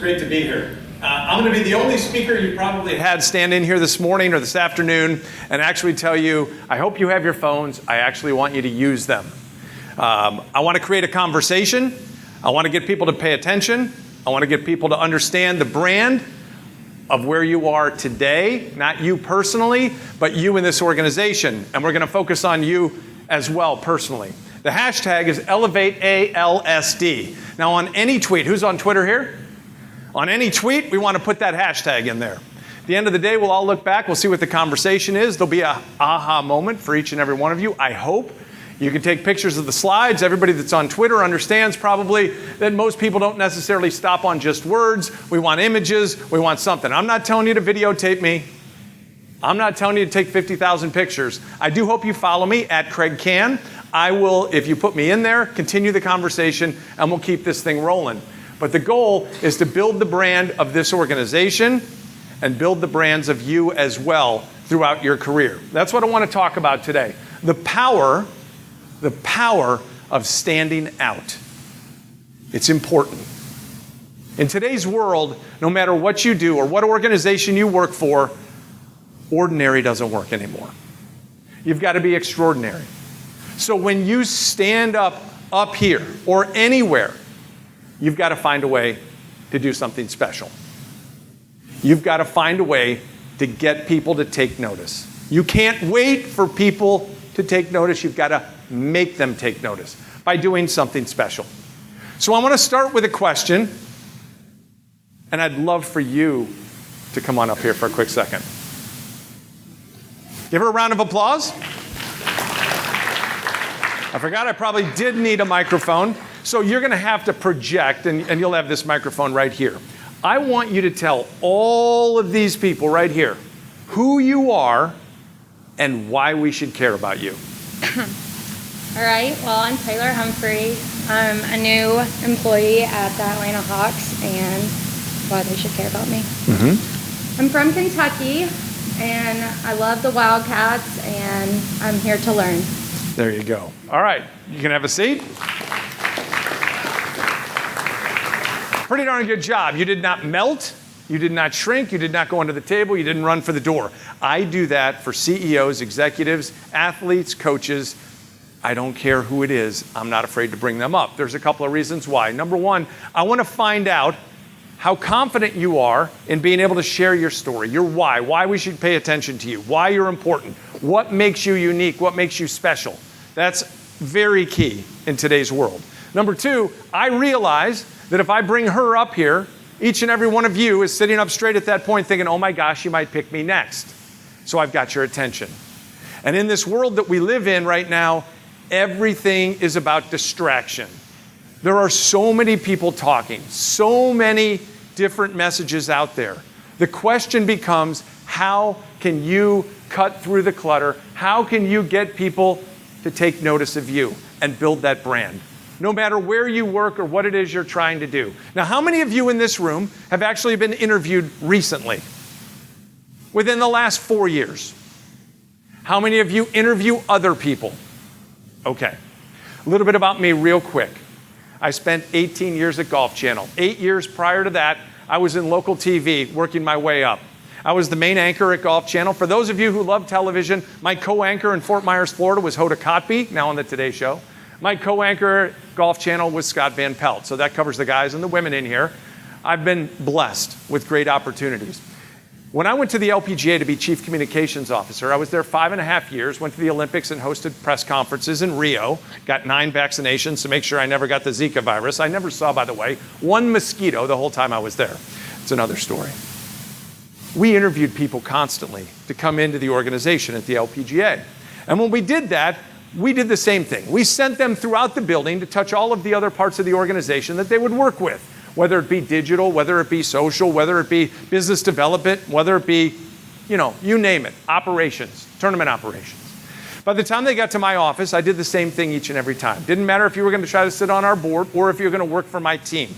great to be here. I'm going to be the only speaker you probably had stand in here this morning or this afternoon and actually tell you, I hope you have your phones. I actually want you to use them. I want to create a conversation. I want to get people to pay attention. I want to get people to understand the brand of where you are today, not you personally, but you in this organization. And we're going to focus on you as well personally. The hashtag is Elevate ALSD. Now on any tweet, who's on Twitter here? On any tweet, we want to put that hashtag in there. At the end of the day, we'll all look back. We'll see what the conversation is. There'll be a aha moment for each and every one of you, I hope. You can take pictures of the slides. Everybody that's on Twitter understands probably that most people don't necessarily stop on just words. We want images. We want something. I'm not telling you to videotape me. I'm not telling you to take 50,000 pictures. I do hope you follow me at Kraig Kann. I will, if you put me in there, continue the conversation, and we'll keep this thing rolling. But the goal is to build the brand of this organization and build the brands of you as well throughout your career. That's what I want to talk about today. The power of standing out. It's important. In today's world, no matter what you do or what organization you work for, ordinary doesn't work anymore. You've got to be extraordinary. So when you stand up here or anywhere, you've got to find a way to do something special. You've got to find a way to get people to take notice. You can't wait for people to take notice. You've got to make them take notice by doing something special. So I want to start with a question, and I'd love for you to come on up here for a quick second. Give her a round of applause. I forgot I probably did need a microphone. So you're going to have to project, and you'll have this microphone right here. I want you to tell all of these people right here who you are and why we should care about you. All right. Well, I'm Taylor Humphrey. I'm a new employee at the Atlanta Hawks, and why they should care about me. Mm-hmm. I'm from Kentucky, and I love the Wildcats, and I'm here to learn. There you go. All right. You can have a seat. Pretty darn good job. You did not melt. You did not shrink. You did not go under the table. You didn't run for the door. I do that for CEOs, executives, athletes, coaches. I don't care who it is. I'm not afraid to bring them up. There's a couple of reasons why. Number one, I want to find out how confident you are in being able to share your story, your why we should pay attention to you, why you're important, what makes you unique, what makes you special. That's very key in today's world. Number two, I realize that if I bring her up here, each and every one of you is sitting up straight at that point thinking, oh my gosh, you might pick me next. So I've got your attention. And in this world that we live in right now, everything is about distraction. There are so many people talking, so many different messages out there. The question becomes, how can you cut through the clutter? How can you get people to take notice of you and build that brand? No matter where you work or what it is you're trying to do. Now, how many of you in this room have actually been interviewed recently? Within the last 4 years? How many of you interview other people? Okay. A little bit about me real quick. I spent 18 years at Golf Channel. 8 years prior to that, I was in local TV working my way up. I was the main anchor at Golf Channel. For those of you who love television, my co-anchor in Fort Myers, Florida was Hoda Kotb, now on the Today Show. My co-anchor at Golf Channel was Scott Van Pelt. So that covers the guys and the women in here. I've been blessed with great opportunities. When I went to the LPGA to be Chief Communications Officer, I was there 5.5 years, went to the Olympics and hosted press conferences in Rio, got 9 vaccinations to make sure I never got the Zika virus. I never saw, by the way, one mosquito the whole time I was there. It's another story. We interviewed people constantly to come into the organization at the LPGA. And when we did that, we did the same thing. We sent them throughout the building to touch all of the other parts of the organization that they would work with, whether it be digital, whether it be social, whether it be business development, whether it be, you name it, operations, tournament operations. By the time they got to my office, I did the same thing each and every time. Didn't matter if you were going to try to sit on our board or if you were going to work for my team.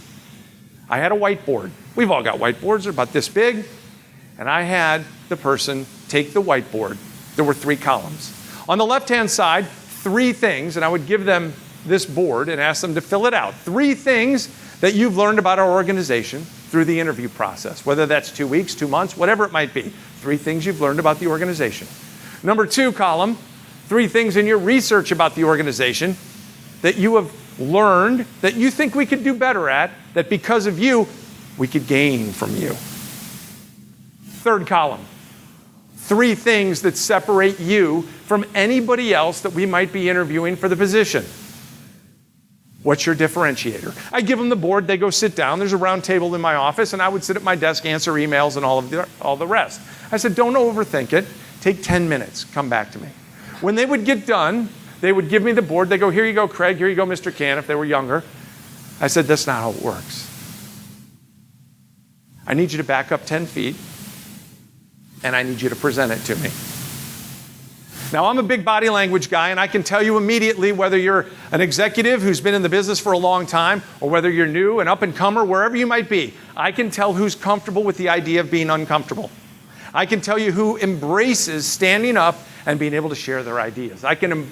I had a whiteboard. We've all got whiteboards. They're about this big. And I had the person take the whiteboard. There were 3 columns. On the left-hand side, 3 things, and I would give them this board and ask them to fill it out. 3 things that you've learned about our organization, through the interview process, whether that's 2 weeks, 2 months, whatever it might be. 3 things you've learned about the organization. Number 2 column, 3 things in your research about the organization that you have learned that you think we could do better at, that because of you, we could gain from you. 3rd column, 3 things that separate you from anybody else that we might be interviewing for the position. What's your differentiator? I give them the board, they go sit down. There's a round table in my office, and I would sit at my desk, answer emails, and all the rest. I said, don't overthink it. Take 10 minutes. Come back to me. When they would get done, they would give me the board. They go, here you go, Kraig. Here you go, Mr. Kann, if they were younger. I said, that's not how it works. I need you to back up 10 feet, and I need you to present it to me. Now, I'm a big body language guy, and I can tell you immediately whether you're an executive who's been in the business for a long time or whether you're new, an up-and-comer, wherever you might be. I can tell who's comfortable with the idea of being uncomfortable. I can tell you who embraces standing up and being able to share their ideas. I can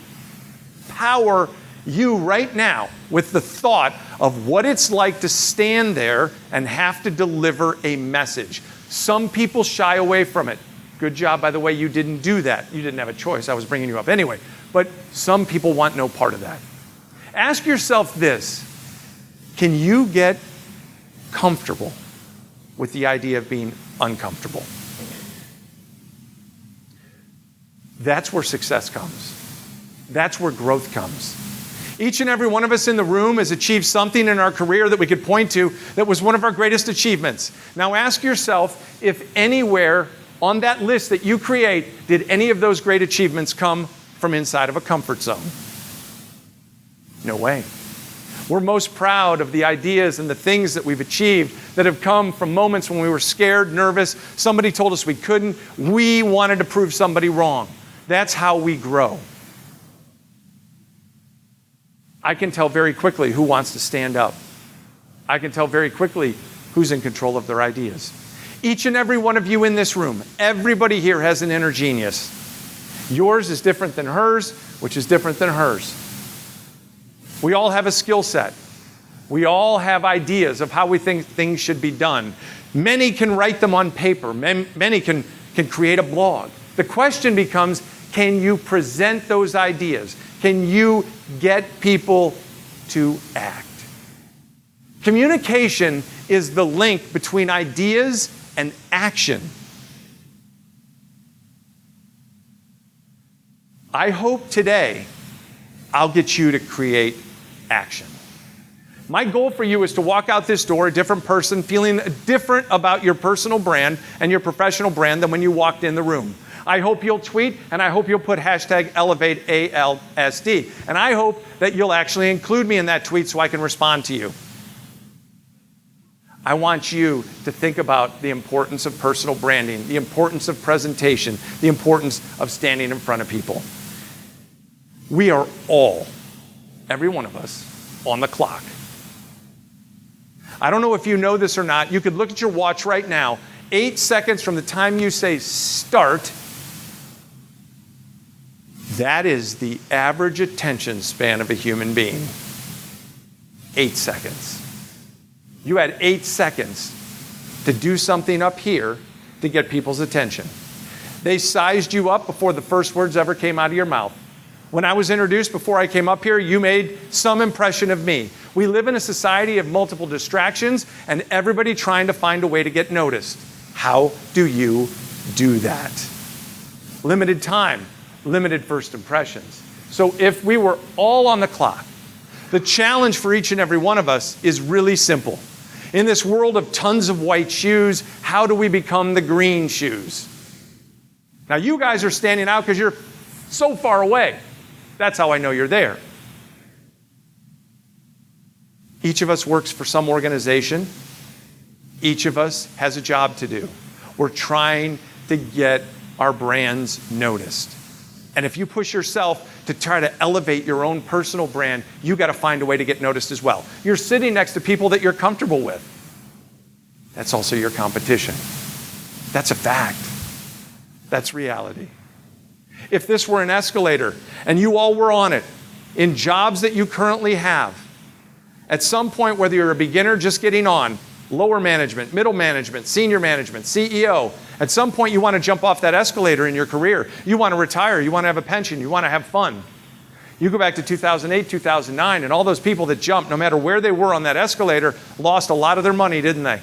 empower you right now with the thought of what it's like to stand there and have to deliver a message. Some people shy away from it. Good job, by the way, you didn't do that. You didn't have a choice. I was bringing you up anyway. But some people want no part of that. Ask yourself this. Can you get comfortable with the idea of being uncomfortable? That's where success comes. That's where growth comes. Each and every one of us in the room has achieved something in our career that we could point to that was one of our greatest achievements. Now ask yourself if anywhere on that list that you create, did any of those great achievements come from inside of a comfort zone? No way. We're most proud of the ideas and the things that we've achieved that have come from moments when we were scared, nervous, somebody told us we couldn't, we wanted to prove somebody wrong. That's how we grow. I can tell very quickly who wants to stand up. I can tell very quickly who's in control of their ideas. Each and every one of you in this room, everybody here has an inner genius. Yours is different than hers, which is different than hers. We all have a skill set. We all have ideas of how we think things should be done. Many can write them on paper. Many can create a blog. The question becomes, can you present those ideas? Can you get people to act? Communication is the link between ideas and action. I hope today I'll get you to create action. My goal for you is to walk out this door a different person, feeling different about your personal brand and your professional brand than when you walked in the room. I hope you'll tweet, and I hope you'll put hashtag Elevate ALSD. And I hope that you'll actually include me in that tweet so I can respond to you. I want you to think about the importance of personal branding, the importance of presentation, the importance of standing in front of people. We are all, every one of us, on the clock. I don't know if you know this or not. You could look at your watch right now. 8 seconds from the time you say start, that is the average attention span of a human being. 8 seconds. You had 8 seconds to do something up here to get people's attention. They sized you up before the first words ever came out of your mouth. When I was introduced before I came up here, you made some impression of me. We live in a society of multiple distractions and everybody trying to find a way to get noticed. How do you do that? Limited time, limited first impressions. So if we were all on the clock, the challenge for each and every one of us is really simple. In this world of tons of white shoes, how do we become the green shoes? Now you guys are standing out because you're so far away. That's how I know you're there. Each of us works for some organization. Each of us has a job to do. We're trying to get our brands noticed. And if you push yourself to try to elevate your own personal brand, you got to find a way to get noticed as well. You're sitting next to people that you're comfortable with. That's also your competition. That's a fact. That's reality. If this were an escalator and you all were on it in jobs that you currently have, at some point, whether you're a beginner just getting on lower management, middle management, senior management, CEO. At some point, you want to jump off that escalator in your career. You want to retire. You want to have a pension. You want to have fun. You go back to 2008, 2009, and all those people that jumped, no matter where they were on that escalator, lost a lot of their money, didn't they?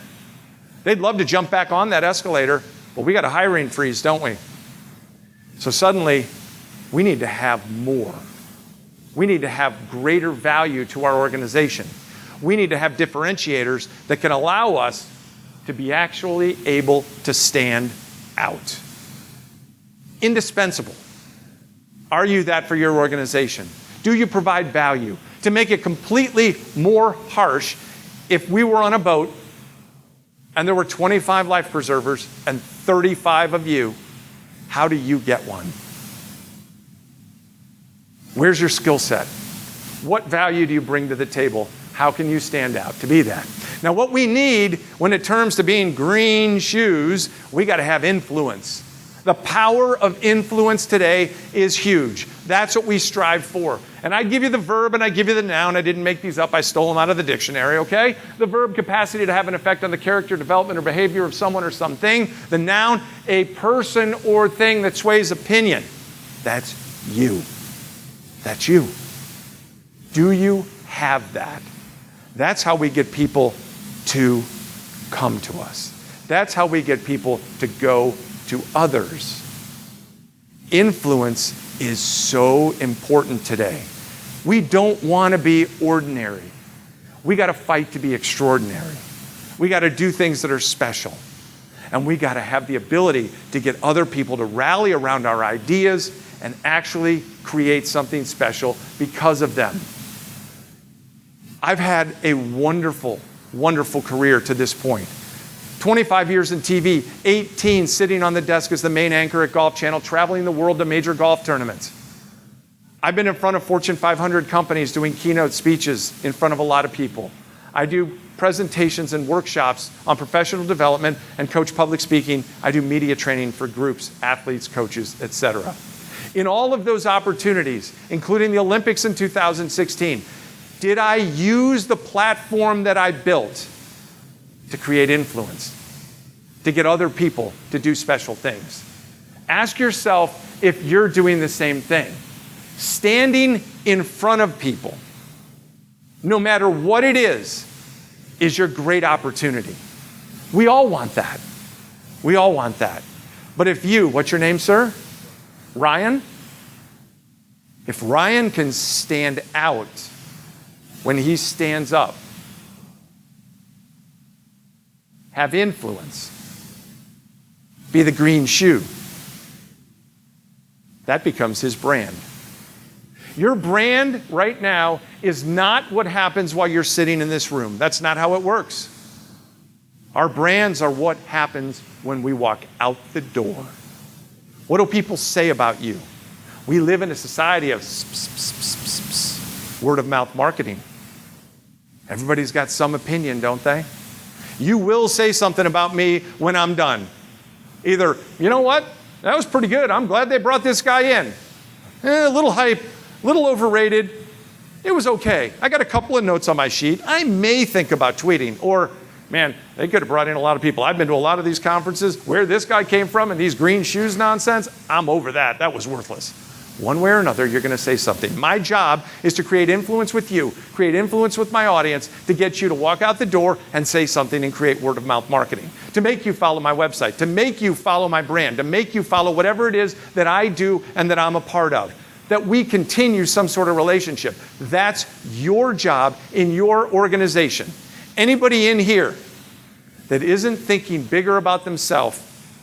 They'd love to jump back on that escalator, but we got a hiring freeze, don't we? So suddenly, we need to have more. We need to have greater value to our organization. We need to have differentiators that can allow us to be actually able to stand out. Indispensable. Are you that for your organization? Do you provide value? To make it completely more harsh, if we were on a boat and there were 25 life preservers and 35 of you, how do you get one? Where's your skill set? What value do you bring to the table? How can you stand out to be that? Now, what we need when it comes to being green shoes, we got to have influence. The power of influence today is huge. That's what we strive for. And I give you the verb and I give you the noun. I didn't make these up. I stole them out of the dictionary, okay? The verb, capacity to have an effect on the character, development, or behavior of someone or something. The noun, a person or thing that sways opinion. That's you. That's you. Do you have that? That's how we get people to come to us. That's how we get people to go to others. Influence is so important today. We don't want to be ordinary. We got to fight to be extraordinary. We got to do things that are special. And we got to have the ability to get other people to rally around our ideas and actually create something special because of them. I've had a wonderful, wonderful career to this point. 25 years in TV, 18 sitting on the desk as the main anchor at Golf Channel, traveling the world to major golf tournaments. I've been in front of Fortune 500 companies doing keynote speeches in front of a lot of people. I do presentations and workshops on professional development and coach public speaking. I do media training for groups, athletes, coaches, etc. In all of those opportunities, including the Olympics in 2016, did I use the platform that I built to create influence, to get other people to do special things? Ask yourself if you're doing the same thing. Standing in front of people, no matter what it is your great opportunity. We all want that. We all want that. But if you, what's your name, sir? Ryan? If Ryan can stand out when he stands up, have influence, be the green shoe, that becomes his brand. Your brand right now is not what happens while you're sitting in this room. That's not how it works. Our brands are what happens when we walk out the door. What do people say about you? We live in a society of word of mouth marketing. Everybody's got some opinion, don't they? You will say something about me when I'm done. Either, you know what? That was pretty good. I'm glad they brought this guy in. A little hype, a little overrated. It was okay. I got a couple of notes on my sheet. I may think about tweeting. Or, man, they could have brought in a lot of people. I've been to a lot of these conferences. Where this guy came from and these green shoes nonsense, I'm over that. That was worthless. One way or another, you're going to say something. My job is to create influence with you, create influence with my audience, to get you to walk out the door and say something and create word of mouth marketing, to make you follow my website, to make you follow my brand, to make you follow whatever it is that I do and that I'm a part of, that we continue some sort of relationship. That's your job in your organization. Anybody in here that isn't thinking bigger about themselves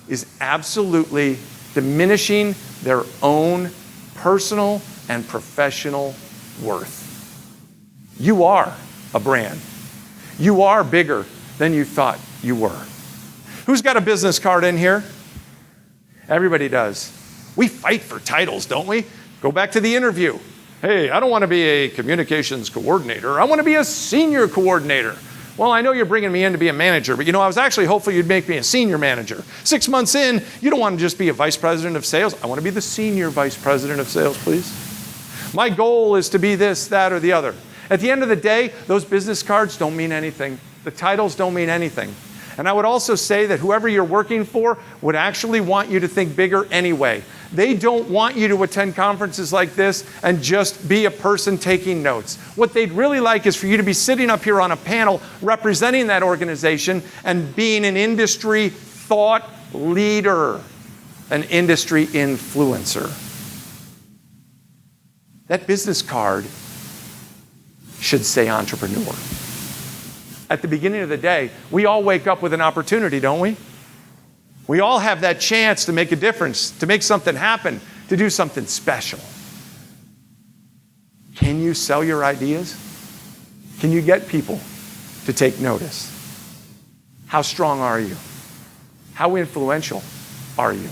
is absolutely diminishing their own personal and professional worth. You are a brand. You are bigger than you thought you were. Who's got a business card in here? Everybody does. We fight for titles, don't we? Go back to the interview. Hey, I don't want to be a communications coordinator. I want to be a senior coordinator. Well, I know you're bringing me in to be a manager, but I was actually hopeful you'd make me a senior manager. 6 months in, you don't want to just be a vice president of sales. I want to be the senior vice president of sales, please. My goal is to be this, that, or the other. At the end of the day, those business cards don't mean anything. The titles don't mean anything. And I would also say that whoever you're working for would actually want you to think bigger anyway. They don't want you to attend conferences like this and just be a person taking notes. What they'd really like is for you to be sitting up here on a panel representing that organization and being an industry thought leader, an industry influencer. That business card should say entrepreneur. At the beginning of the day, we all wake up with an opportunity, don't we? We all have that chance to make a difference, to make something happen, to do something special. Can you sell your ideas? Can you get people to take notice? How strong are you? How influential are you?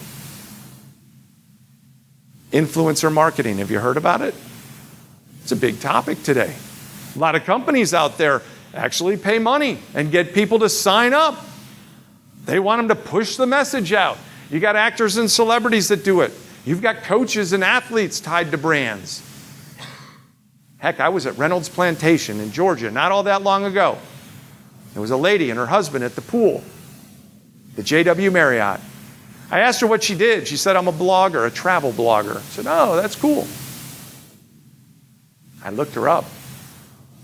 Influencer marketing, have you heard about it? It's a big topic today. A lot of companies out there actually pay money and get people to sign up. They want them to push the message out. You got actors and celebrities that do it. You've got coaches and athletes tied to brands. Heck, I was at Reynolds Plantation in Georgia not all that long ago. There was a lady and her husband at the pool, the JW Marriott. I asked her what she did. She said, I'm a blogger, a travel blogger. I said, oh, that's cool. I looked her up.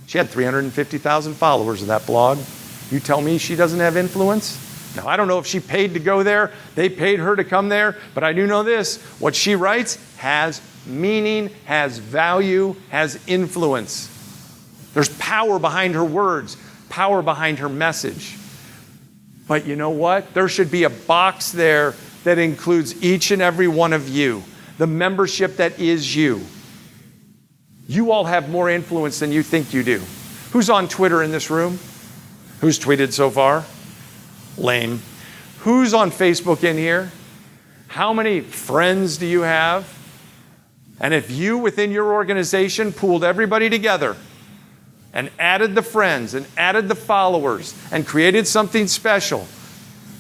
She had 350,000 followers in that blog. You tell me she doesn't have influence? Now, I don't know if she paid to go there. They paid her to come there. But I do know this. What she writes has meaning, has value, has influence. There's power behind her words, power behind her message. But you know what? There should be a box there that includes each and every one of you, the membership that is you. You all have more influence than you think you do. Who's on Twitter in this room? Who's tweeted so far? Lame. Who's on Facebook in here? How many friends do you have? And if you within your organization pooled everybody together and added the friends and added the followers and created something special,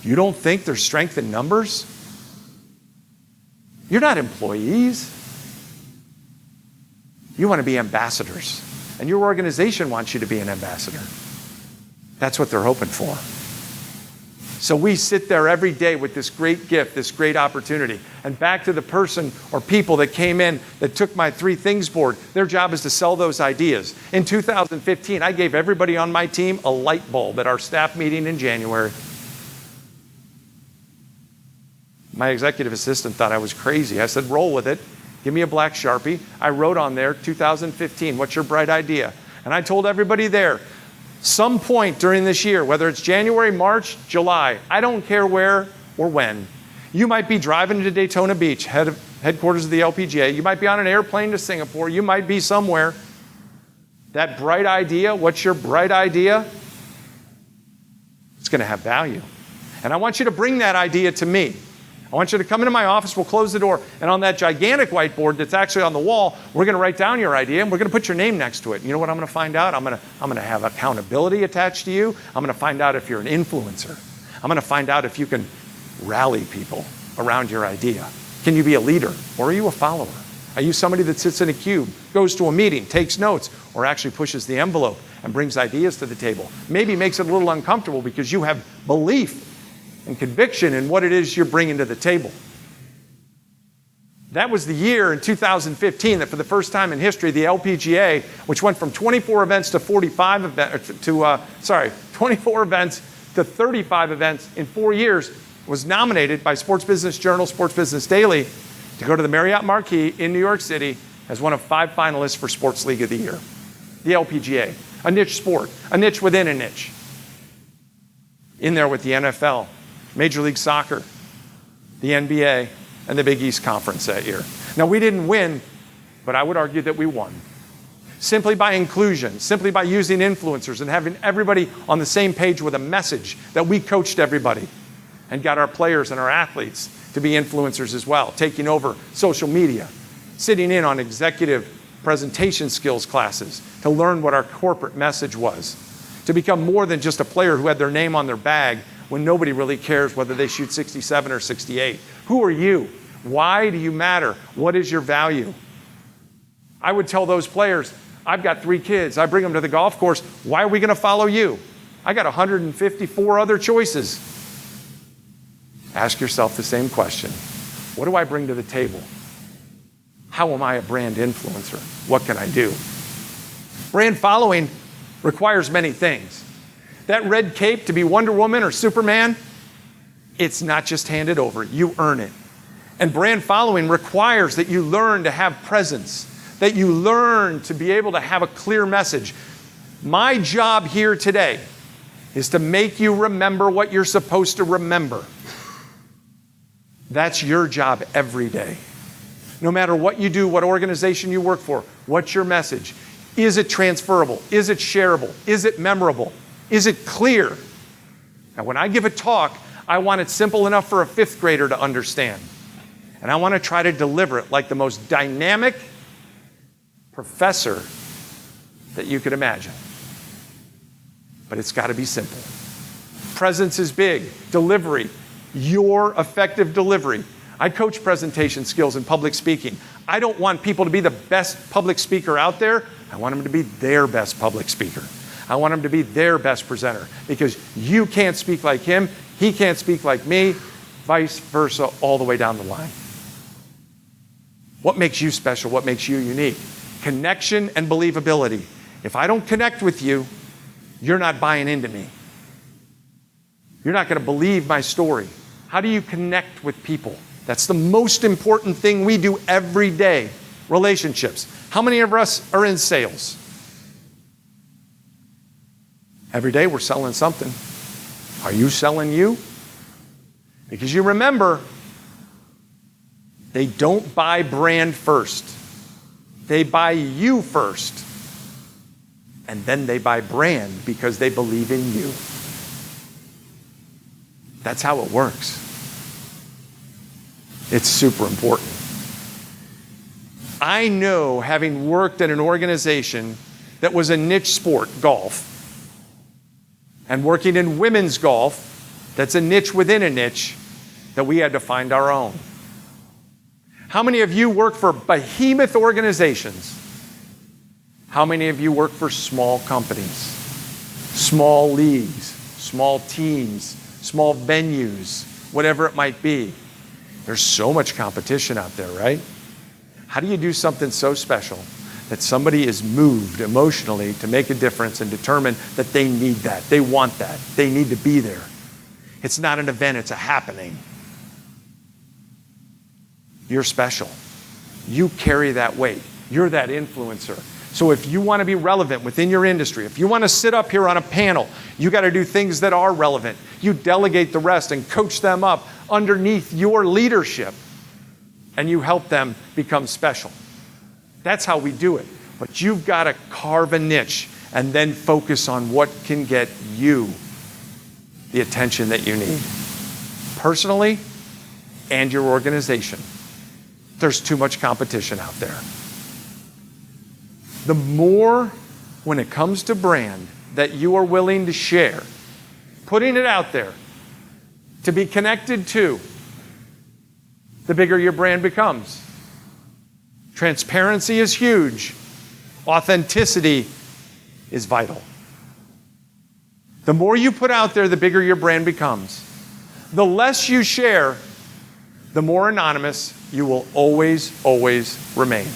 you don't think there's strength in numbers? You're not employees. You want to be ambassadors. And your organization wants you to be an ambassador. That's what they're hoping for. So we sit there every day with this great gift, this great opportunity. And back to the person or people that came in that took my 3 things board, their job is to sell those ideas. In 2015, I gave everybody on my team a light bulb at our staff meeting in January. My executive assistant thought I was crazy. I said, roll with it. Give me a black Sharpie. I wrote on there, 2015, what's your bright idea? And I told everybody there, some point during this year, whether it's January, March, July, I don't care where or when. You might be driving to Daytona Beach, headquarters of the LPGA. You might be on an airplane to Singapore. You might be somewhere. That bright idea, what's your bright idea? It's going to have value. And I want you to bring that idea to me. I want you to come into my office, we'll close the door, and on that gigantic whiteboard that's actually on the wall, we're going to write down your idea, and we're going to put your name next to it. And you know what I'm going to find out? I'm going to have accountability attached to you. I'm going to find out if you're an influencer. I'm going to find out if you can rally people around your idea. Can you be a leader, or are you a follower? Are you somebody that sits in a cube, goes to a meeting, takes notes, or actually pushes the envelope and brings ideas to the table? Maybe makes it a little uncomfortable because you have belief and conviction in what it is you're bringing to the table. That was the year in 2015 that for the first time in history, the LPGA, which went from 24 events to 35 events, 24 events to 35 events in 4 years, was nominated by Sports Business Journal, Sports Business Daily, to go to the Marriott Marquis in New York City as one of 5 finalists for Sports League of the Year. The LPGA, a niche sport, a niche within a niche. In there with the NFL, Major League Soccer, the NBA, and the Big East Conference that year. Now, we didn't win, but I would argue that we won. Simply by inclusion, simply by using influencers and having everybody on the same page with a message that we coached everybody and got our players and our athletes to be influencers as well, taking over social media, sitting in on executive presentation skills classes to learn what our corporate message was, to become more than just a player who had their name on their bag when nobody really cares whether they shoot 67 or 68. Who are you? Why do you matter? What is your value? I would tell those players, I've got 3 kids. I bring them to the golf course. Why are we going to follow you? I got 154 other choices. Ask yourself the same question. What do I bring to the table? How am I a brand influencer? What can I do? Brand following requires many things. That red cape to be Wonder Woman or Superman, it's not just handed over. You earn it. And brand following requires that you learn to have presence, that you learn to be able to have a clear message. My job here today is to make you remember what you're supposed to remember. That's your job every day. No matter what you do, what organization you work for, what's your message? Is it transferable? Is it shareable? Is it memorable? Is it clear? Now, when I give a talk, I want it simple enough for a fifth grader to understand. And I want to try to deliver it like the most dynamic professor that you could imagine. But it's got to be simple. Presence is big. Delivery, your effective delivery. I coach presentation skills and public speaking. I don't want people to be the best public speaker out there. I want them to be their best public speaker. I want them to be their best presenter, because you can't speak like him, he can't speak like me, vice versa, all the way down the line. What makes you special? What makes you unique? Connection and believability. If I don't connect with you, you're not buying into me. You're not going to believe my story. How do you connect with people? That's the most important thing we do every day. Relationships. How many of us are in sales? Every day we're selling something. Are you selling you? Because you remember, they don't buy brand first. They buy you first. And then they buy brand because they believe in you. That's how it works. It's super important. I know, having worked at an organization that was a niche sport, golf, and working in women's golf, that's a niche within a niche, that we had to find our own. How many of you work for behemoth organizations? How many of you work for small companies, small leagues, small teams, small venues, whatever it might be? There's so much competition out there, right? How do you do something so special that somebody is moved emotionally to make a difference and determine that they need that, they want that, they need to be there? It's not an event, it's a happening. You're special. You carry that weight. You're that influencer. So if you want to be relevant within your industry, if you want to sit up here on a panel, you got to do things that are relevant. You delegate the rest and coach them up underneath your leadership, and you help them become special. That's how we do it. But you've got to carve a niche and then focus on what can get you the attention that you need, personally and your organization. There's too much competition out there. The more, when it comes to brand, that you are willing to share, putting it out there, to be connected to, the bigger your brand becomes. Transparency is huge. Authenticity is vital. The more you put out there, the bigger your brand becomes. The less you share, the more anonymous you will always, always remain.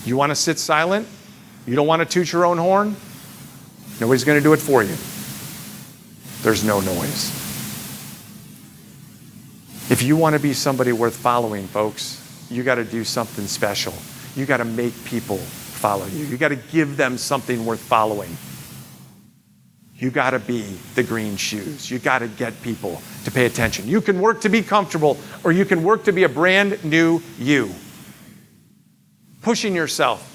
You want to sit silent? You don't want to toot your own horn? Nobody's going to do it for you. There's no noise. If you want to be somebody worth following, folks, you got to do something special. You got to make people follow you. You got to give them something worth following. You got to be the green shoes. You got to get people to pay attention. You can work to be comfortable, or you can work to be a brand new you. Pushing yourself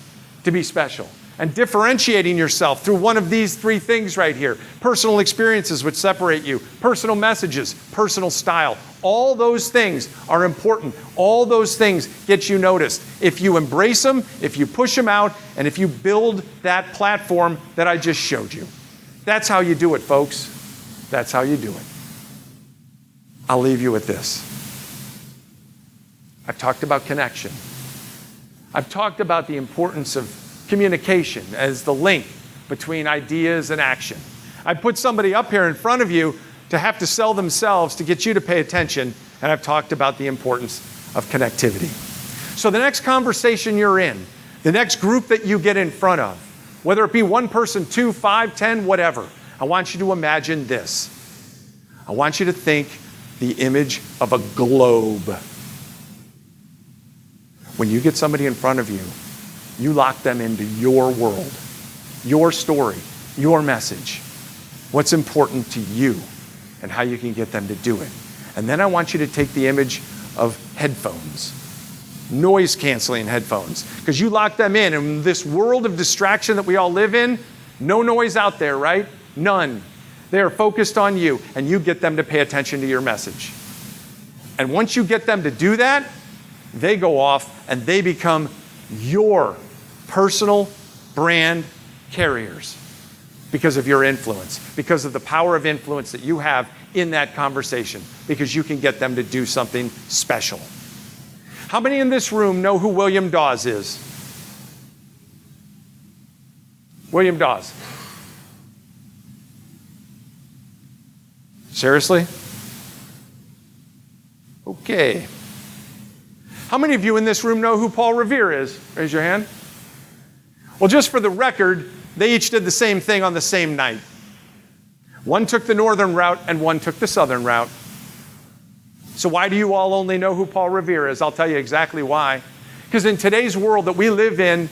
to be special and differentiating yourself through one of these three things right here. Personal experiences which separate you, personal messages, personal style. All those things are important. All those things get you noticed. If you embrace them, if you push them out, and if you build that platform that I just showed you. That's how you do it, folks. That's how you do it. I'll leave you with this. I've talked about connection. I've talked about the importance of communication as the link between ideas and action. I put somebody up here in front of you to have to sell themselves to get you to pay attention, and I've talked about the importance of connectivity. So the next conversation you're in, the next group that you get in front of, whether it be one person, 2, 5, 10, whatever, I want you to imagine this. I want you to think the image of a globe. When you get somebody in front of you, you lock them into your world, your story, your message, what's important to you, and how you can get them to do it. And then I want you to take the image of headphones, noise-canceling headphones, because you lock them in this world of distraction that we all live in, no noise out there, right? None. They are focused on you, and you get them to pay attention to your message. And once you get them to do that, they go off and they become your personal brand carriers because of your influence, because of the power of influence that you have in that conversation, because you can get them to do something special. How many in this room know who William Dawes is? William Dawes. Seriously? Okay. How many of you in this room know who Paul Revere is? Raise your hand. Well, just for the record, they each did the same thing on the same night. One took the northern route and one took the southern route. So why do you all only know who Paul Revere is? I'll tell you exactly why. Because in today's world that we live in,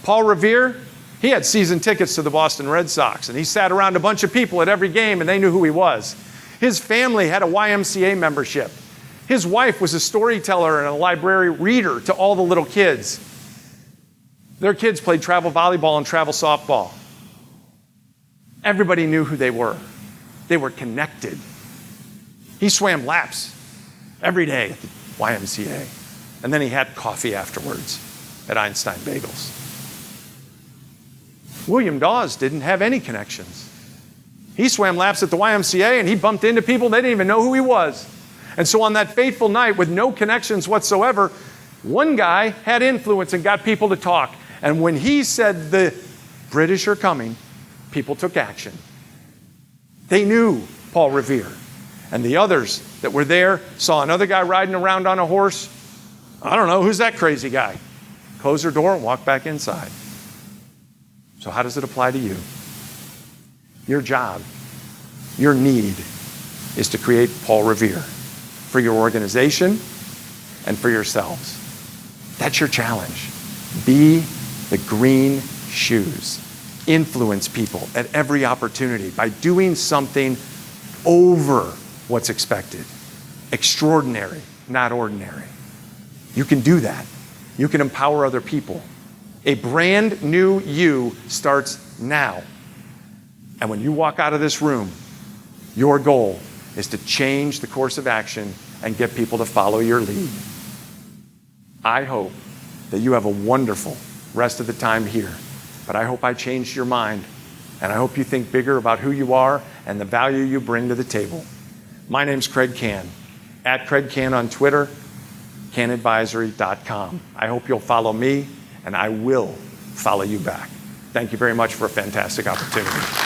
Paul Revere, he had season tickets to the Boston Red Sox, and he sat around a bunch of people at every game, and they knew who he was. His family had a YMCA membership. His wife was a storyteller and a library reader to all the little kids. Their kids played travel volleyball and travel softball. Everybody knew who they were. They were connected. He swam laps every day at the YMCA. And then he had coffee afterwards at Einstein Bagels. William Dawes didn't have any connections. He swam laps at the YMCA and he bumped into people, they didn't even know who he was. And so on that fateful night with no connections whatsoever, one guy had influence and got people to talk. And when he said the British are coming, people took action. They knew Paul Revere. And the others that were there saw another guy riding around on a horse. I don't know, who's that crazy guy? Close their door and walk back inside. So how does it apply to you? Your job, your need is to create Paul Revere for your organization and for yourselves. That's your challenge. Be the green shoes. Influence people at every opportunity by doing something over what's expected. Extraordinary, not ordinary. You can do that. You can empower other people. A brand new you starts now. And when you walk out of this room, your goal is to change the course of action and get people to follow your lead. I hope that you have a wonderful rest of the time here. But I hope I changed your mind. And I hope you think bigger about who you are and the value you bring to the table. My name's Kraig Kann, at Kraig Kann on Twitter, kannadvisory.com. I hope you'll follow me, and I will follow you back. Thank you very much for a fantastic opportunity.